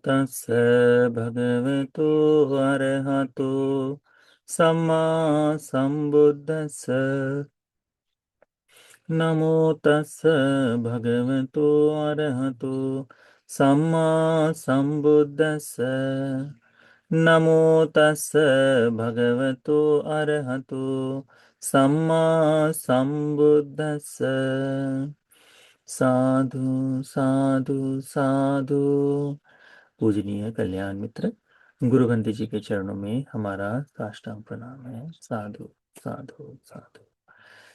तस्स भगवतो अरहतो सम्मा संबुद्दस्स। नमो तस्स भगवतो अरहतो सम्मा संबुद्दस्स। नमो तस्स भगवतो अरहतो सम्मा संबुद्दस्स। साधु साधु साधु। पूजनीय कल्याण मित्र, गुरु बंदी जी के चरणों में हमारा साष्टांग प्रणाम है। साधु साधु साधु।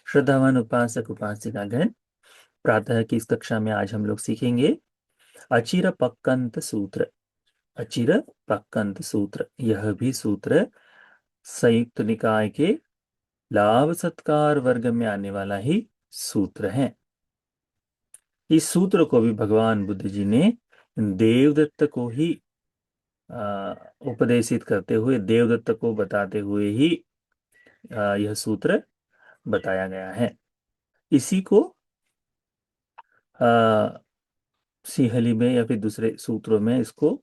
श्रद्धावान उपासक उपासिकागण, प्रातः की इस कक्षा में आज हम लोग सीखेंगे अचिर पक्कंत सूत्र। अचिर पक्कंत सूत्र, यह भी सूत्र संयुक्त निकाय के लाभ सत्कार वर्ग में आने वाला ही सूत्र है। इस सूत्र को भी भगवान बुद्ध जी ने देवदत्त को ही उपदेशित करते हुए, देवदत्त को बताते हुए ही यह सूत्र बताया गया है। इसी को सिंहली में या फिर दूसरे सूत्रों में इसको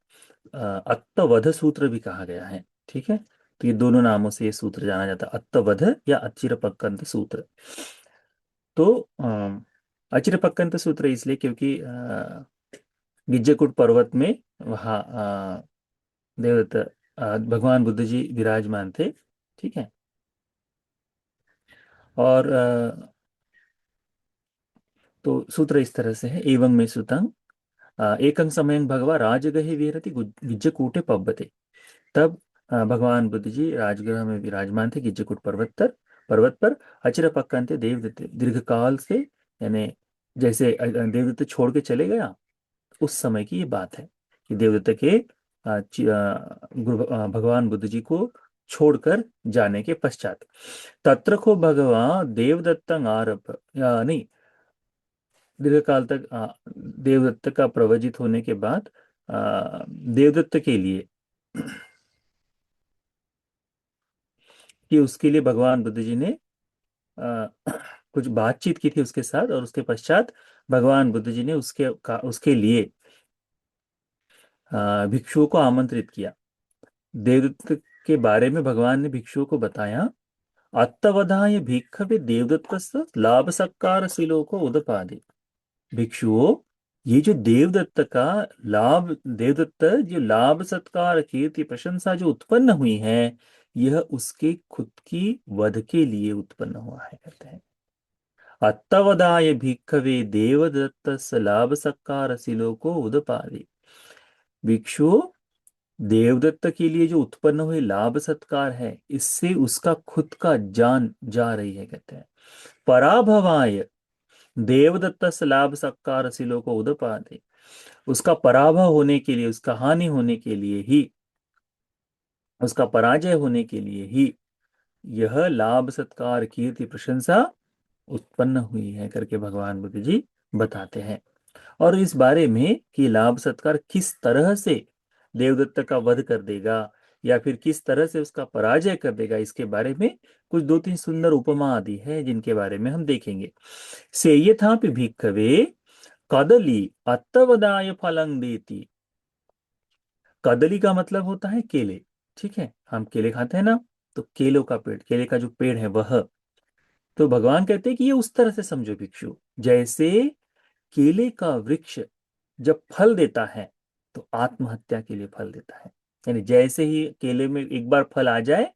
अत्तवध सूत्र भी कहा गया है। ठीक है, तो ये दोनों नामों से ये सूत्र जाना जाता है, अत्तवध या अचिरपक्कंत सूत्र। तो अचिरपक्कंत सूत्र इसलिए क्योंकि गिज्जकूट पर्वत में वहाँ देवदत्त भगवान बुद्ध जी विराजमान थे। ठीक है, और तो सूत्र इस तरह से है, एवं में सुतंग एकं समयं भगवा राजगहे विहरति गिज्जकूटे पब्बते। तब भगवान बुद्ध जी राजगृह में विराजमान थे, गिज्जकूट पर्वत पर अचिर पक्कंते देवदत्त दीर्घकाल से, यानी जैसे देवदत्त छोड़ के चले गया उस समय की ये बात है कि देवदत्त के भगवान बुद्ध जी को छोड़कर जाने के पश्चात तत्र को भगवान देवदत्त आरभ, नहीं, दीर्घ काल तक देवदत्त का प्रवजित होने के बाद देवदत्त के लिए कि उसके लिए भगवान बुद्ध जी ने कुछ बातचीत की थी उसके साथ, और उसके पश्चात भगवान बुद्ध जी ने उसके लिए भिक्षुओं को आमंत्रित किया। देवदत्त के बारे में भगवान ने भिक्षुओं को बताया, अत्तवधाय भिक्खवे देवदत्तस्य लाभ सत्कार शिलो को उदपादे। भिक्षुओं, ये जो देवदत्त का देवदत्त जो लाभ सत्कार कीर्ति प्रशंसा जो उत्पन्न हुई है, यह उसके खुद की वध के लिए उत्पन्न हुआ है, कहते हैं। अत्तवदाय भिक्खवे देवदत्त लाभ सत्कार शिलोको उदपादे। भिक्षुओं, देवदत्त के लिए जो उत्पन्न हुए लाभ सत्कार है, इससे उसका खुद का जान जा रही है, कहते हैं। पराभवाय देवदत्त लाभ सत्कार शिलो को उदपादे। उसका पराभव होने के लिए, उसका हानि होने के लिए ही, उसका पराजय होने के लिए ही यह लाभ सत्कार कीर्ति प्रशंसा उत्पन्न हुई है करके भगवान बुद्ध जी बताते हैं। और इस बारे में कि लाभ सत्कार किस तरह से देवदत्त का वध कर देगा या फिर किस तरह से उसका पराजय कर देगा, इसके बारे में कुछ दो तीन सुंदर उपमा आदि है जिनके बारे में हम देखेंगे। सेयथापि भिक्खवे कदली अत्तवदाय फलं देती। कदली का मतलब होता है केले। ठीक है, हम केले खाते हैं ना, तो केलों का पेड़, केले का जो पेड़ है वह, तो भगवान कहते हैं कि ये उस तरह से समझो भिक्षु, जैसे केले का वृक्ष जब फल देता है तो आत्महत्या के लिए फल देता है। यानी जैसे ही केले में एक बार फल आ जाए,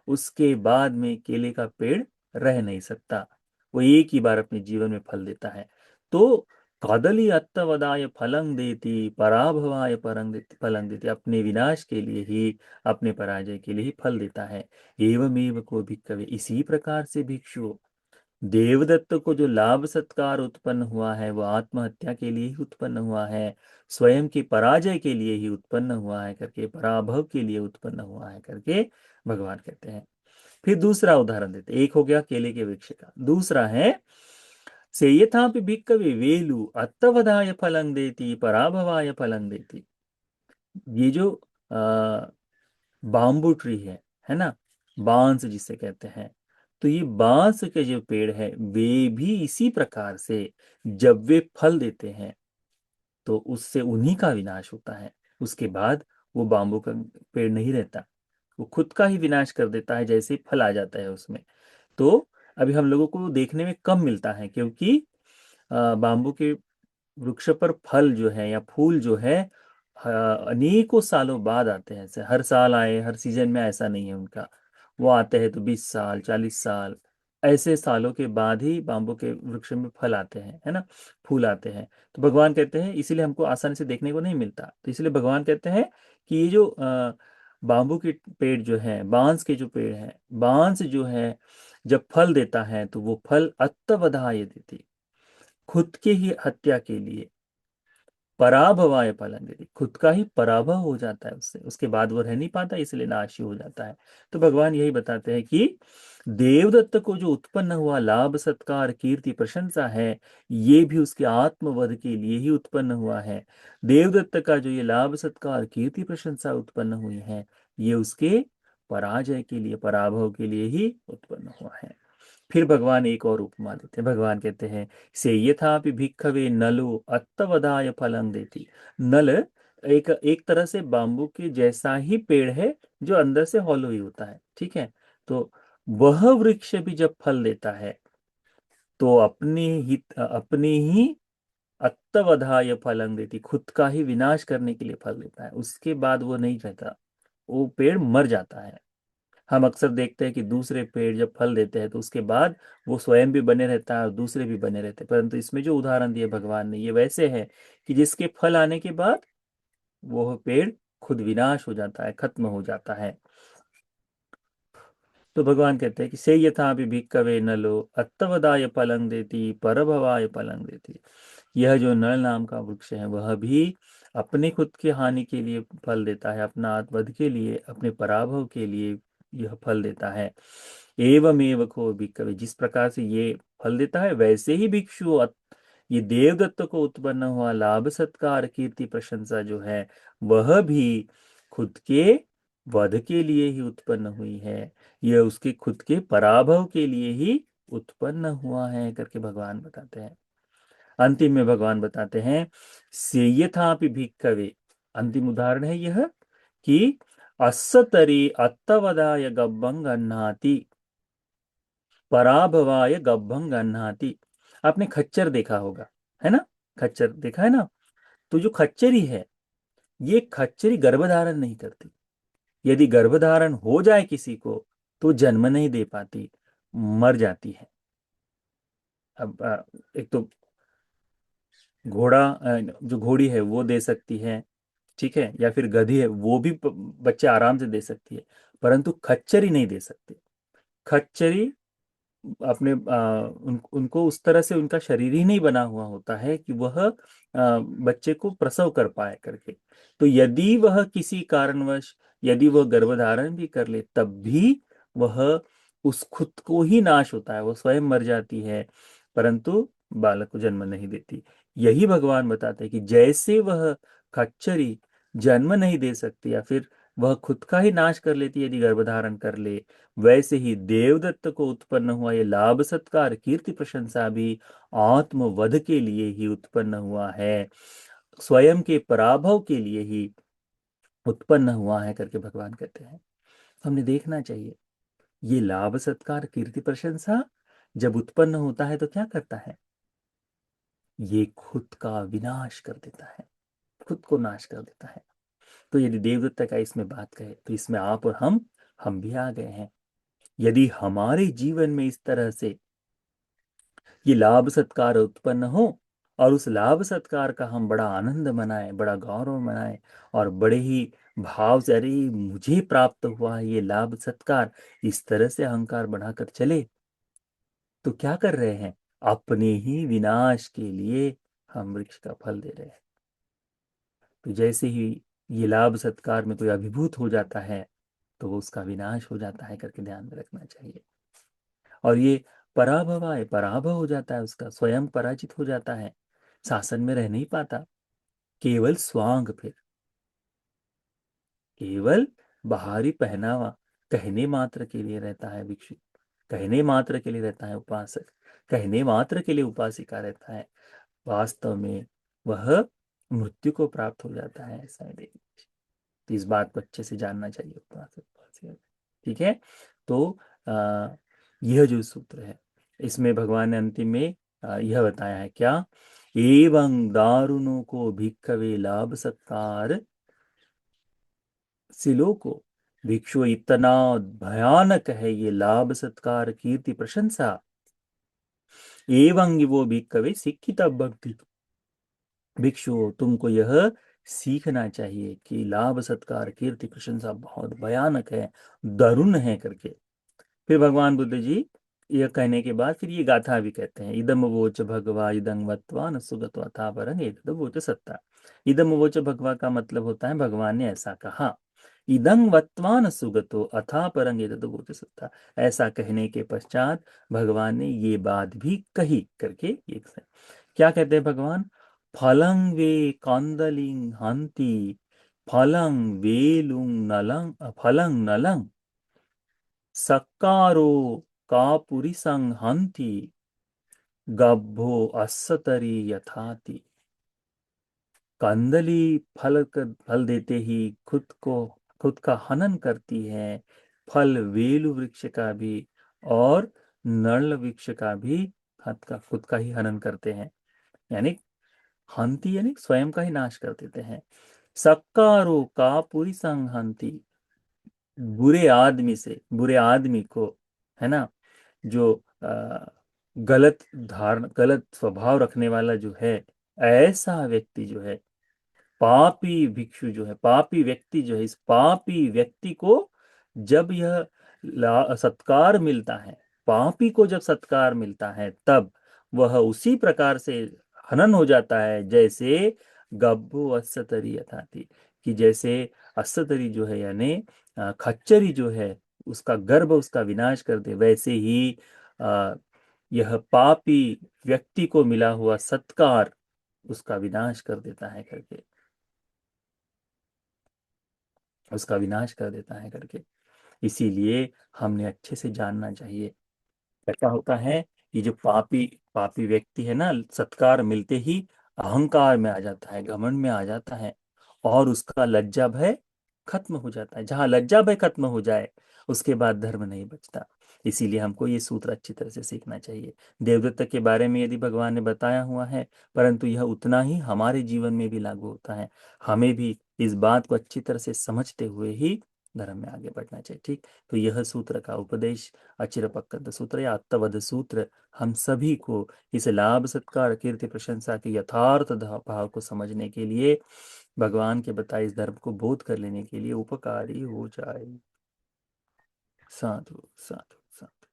उसके बाद में केले का पेड़ रह नहीं सकता, वो एक ही बार अपने जीवन में फल देता है। तो कदली अत्तवदाय फलं देती पराभवाय परं देती फलं देती, अपने विनाश के लिए ही, अपने पराजय के लिए ही फल देता है। एवमेव को भिक्खवे, इसी प्रकार से भिक्षु, देवदत्त को जो लाभ सत्कार उत्पन्न हुआ है वह आत्महत्या के लिए ही उत्पन्न हुआ है, स्वयं की पराजय के लिए ही उत्पन्न हुआ है करके, पराभव के लिए उत्पन्न हुआ है करके भगवान कहते हैं। फिर दूसरा उदाहरण देते, एक हो गया केले के वृक्ष का, दूसरा है सेयथापि भिक्खवे वेलु अत्तवधाय फलं देती पराभवाय फलं देती। ये जो बाम्बू ट्री है ना, बांस जिसे कहते हैं, तो ये बांस के जो पेड़ है वे भी इसी प्रकार से जब वे फल देते हैं तो उससे उन्हीं का विनाश होता है। उसके बाद वो बाम्बू का पेड़ नहीं रहता, वो खुद का ही विनाश कर देता है जैसे ही फल आ जाता है उसमें। तो अभी हम लोगों को देखने में कम मिलता है, क्योंकि बाम्बू के वृक्ष पर फल जो है या फूल जो है अनेकों सालों बाद आते हैं। ऐसे हर साल आए, हर सीजन में ऐसा नहीं है उनका। वो आते हैं तो 20 साल, 40 साल, ऐसे सालों के बाद ही बाम्बू के वृक्ष में फल आते हैं, है ना, फूल आते हैं। तो भगवान कहते हैं इसीलिए हमको आसानी से देखने को नहीं मिलता, तो इसलिए भगवान कहते हैं कि ये जो बाम्बू के पेड़ जो है, बांस के जो पेड़ है, बांस जो है जब फल देता है तो वो फल अत्तवधाय देती, खुद के ही हत्या के लिए, पराभवाय फलंगति, खुद का ही पराभव हो जाता है उससे, उसके बाद वो रह नहीं पाता, इसलिए नाश ही हो जाता है। तो भगवान यही बताते हैं कि देवदत्त को जो उत्पन्न हुआ लाभ सत्कार कीर्ति प्रशंसा है, ये भी उसके आत्मवध के लिए ही उत्पन्न हुआ है। देवदत्त का जो ये लाभ सत्कार कीर्ति प्रशंसा उत्पन्न हुई है, ये उसके पराजय के लिए, पराभव के लिए ही उत्पन्न हुआ है। फिर भगवान एक और उपमा देते हैं। भगवान कहते हैं से यथापि भिक्खवे नलो अत्तवदाय फलम देती। नल एक एक तरह से बाम्बू के जैसा ही पेड़ है, जो अंदर से हॉलो ही होता है, ठीक है। तो वह वृक्ष भी जब फल देता है तो अपनी ही अत्तवधाय फलम देती, खुद का ही विनाश करने के लिए फल देता है, उसके बाद वो नहीं रहता, वो पेड़ मर जाता है। हम अक्सर देखते हैं कि दूसरे पेड़ जब फल देते हैं तो उसके बाद वो स्वयं भी बने रहता है और दूसरे भी बने रहते हैं, परंतु इसमें जो उदाहरण दिए भगवान ने, ये वैसे है कि जिसके फल आने के बाद वो पेड़ खुद विनाश हो जाता है, खत्म हो जाता है। तो भगवान कहते हैं कि से यथा भिक्खवे नलो अत्तवदाय फलं देती परभवाय फलं देती। यह जो नल नाम का वृक्ष है वह भी अपने खुद की हानि के लिए फल देता है, अपना आत्मवध के लिए, अपने पराभव के लिए यह फल देता है। एवमेव को भिक्खवे, जिस प्रकार से ये फल देता है वैसे ही भिक्षु ये देवदत्त को उत्पन्न हुआ लाभ सत्कार कीर्ति प्रशंसा जो है, वह भी खुद के वध के लिए ही उत्पन्न हुई है, यह उसके खुद के पराभव के लिए ही उत्पन्न हुआ है करके भगवान बताते हैं। अंतिम में भगवान बताते हैं सेयथापि भिक्खवे, अंतिम उदाहरण है यह कि अस्सतरी अत्तवदाय गब्बं गन्हाति पराभवाय गब्बं गन्हाति। आपने खच्चर देखा होगा, है ना, खच्चर देखा है ना। तो जो खच्चरी है, ये खच्चरी गर्भधारण नहीं करती। यदि गर्भधारण हो जाए किसी को तो जन्म नहीं दे पाती, मर जाती है। अब एक तो घोड़ा, जो घोड़ी है वो दे सकती है, ठीक है, या फिर गधी है वो भी बच्चे आराम से दे सकती है, परंतु खच्चरी नहीं दे सकती। खच्चरी अपने उनको उस तरह से उनका शरीर ही नहीं बना हुआ होता है कि वह बच्चे को प्रसव कर पाए करके। तो यदि वह किसी कारणवश, यदि वह गर्भधारण भी कर ले तब भी वह उस खुद को ही नाश होता है, वो स्वयं मर जाती है, परंतु बालक को जन्म नहीं देती। यही भगवान बताते हैं कि जैसे वह खच्चरी जन्म नहीं दे सकती या फिर वह खुद का ही नाश कर लेती है यदि गर्भधारण कर ले, वैसे ही देवदत्त को उत्पन्न हुआ ये लाभ सत्कार कीर्ति प्रशंसा भी आत्मवध के लिए ही उत्पन्न हुआ है, स्वयं के पराभव के लिए ही उत्पन्न हुआ है करके भगवान कहते हैं। हमने देखना चाहिए ये लाभ सत्कार कीर्ति प्रशंसा जब उत्पन्न होता है तो क्या करता है, ये खुद का विनाश कर देता है, खुद को नाश कर देता है। तो यदि देवदत्त का इसमें बात कहे तो इसमें आप और हम भी आ गए हैं। यदि हमारे जीवन में इस तरह से ये लाभ सत्कार उत्पन्न हो और उस लाभ सत्कार का हम बड़ा आनंद मनाएं, बड़ा गौरव मनाएं और बड़े ही भाव से अरे मुझे प्राप्त हुआ है ये लाभ सत्कार, इस तरह से अहंकार बढ़ाकर चले, तो क्या कर रहे हैं, अपने ही विनाश के लिए हम वृक्ष का फल दे रहे हैं। तो जैसे ही ये लाभ सत्कार में कोई अभिभूत हो जाता है तो वो उसका विनाश हो जाता है करके ध्यान में रखना चाहिए। और ये पराभव है, पराभव हो जाता है, उसका स्वयं पराजित हो जाता है, शासन में रह नहीं पाता, केवल स्वांग, फिर केवल बाहरी पहनावा, कहने मात्र के लिए रहता है भिक्षु, कहने मात्र के लिए रहता है उपासक, कहने मात्र के लिए उपासिका रहता है। वास्तव में वह मृत्यु को प्राप्त हो जाता है, ऐसा है देखिए। तो इस बात को अच्छे से जानना चाहिए ठीक है। तो आ, यह जो सूत्र है, इसमें भगवान ने अंतिम में यह बताया है क्या, एवं दारुणों को भिक्खवे लाभ सत्कार सिलो को, भिक्षु इतना भयानक है ये लाभ सत्कार कीर्ति प्रशंसा, एवं वो भिक्खवे शिक्षित भक्ति, भिक्षु तुमको यह सीखना चाहिए कि लाभ सत्कार कीर्ति प्रशंसा बहुत भयानक है, दारुण है करके। फिर भगवान बुद्ध जी यह कहने के बाद फिर ये गाथा भी कहते हैं, इदम वोच भगवा इदं वत्वा न सुगतो अथा परं एतद वोच सत्ता। इदम वोच भगवा का मतलब होता है भगवान ने ऐसा कहा, इदं वत्वा न सुगतो अथा परं एतद वोच सत्ता, ऐसा कहने के पश्चात भगवान ने ये बात भी कही करके एक से क्या कहते हैं भगवान, फलं वे कांदलिं हंति, फलं वेलुं नलं, फलं नलं सक्कारो कापुरिसं हंति, गब्भो अस्सतरी यथाति। कंदली फल देते ही खुद का हनन करती है, फल वेलु वृक्ष का भी और नल वृक्ष का भी खुद का ही हनन करते हैं, यानी हंती यानी स्वयं का ही नाश कर देते हैं। सक्कारो कापुरिसं हंति, बुरे आदमी को, है ना, जो गलत स्वभाव रखने वाला जो है, ऐसा व्यक्ति जो है, पापी भिक्षु जो है, पापी व्यक्ति जो है, इस पापी व्यक्ति को जब यह सत्कार मिलता है, पापी को जब सत्कार मिलता है तब वह उसी प्रकार से हनन हो जाता है जैसे गब्बो अस्सतरी यथाति, कि जैसे अस्सतरी जो है यानी खच्चरी जो है, उसका गर्भ उसका विनाश कर दे, वैसे ही अ, यह पापी व्यक्ति को मिला हुआ सत्कार उसका विनाश कर देता है करके, उसका विनाश कर देता है करके। इसीलिए हमने अच्छे से जानना चाहिए। ऐसा होता है कि जो पापी पापी व्यक्ति है ना, सत्कार मिलते ही अहंकार में आ जाता है, घमंड में आ जाता है, और उसका लज्जा भय खत्म हो जाता है। जहां लज्जा भय खत्म हो जाए उसके बाद धर्म नहीं बचता। इसीलिए हमको ये सूत्र अच्छी तरह से सीखना चाहिए। देवदत्त के बारे में यदि भगवान ने बताया हुआ है, परंतु यह उतना ही हमारे जीवन में भी लागू होता है। हमें भी इस बात को अच्छी तरह से समझते हुए ही धर्म में आगे बढ़ना चाहिए। ठीक, तो यह सूत्र का उपदेश, अचिरपक्कंत सूत्र या अत्तवध सूत्र, हम सभी को इस लाभ सत्कार कीर्ति प्रशंसा के यथार्थ भाव को समझने के लिए, भगवान के बताए इस धर्म को बोध कर लेने के लिए उपकारी हो जाए। साधु साधु साधु।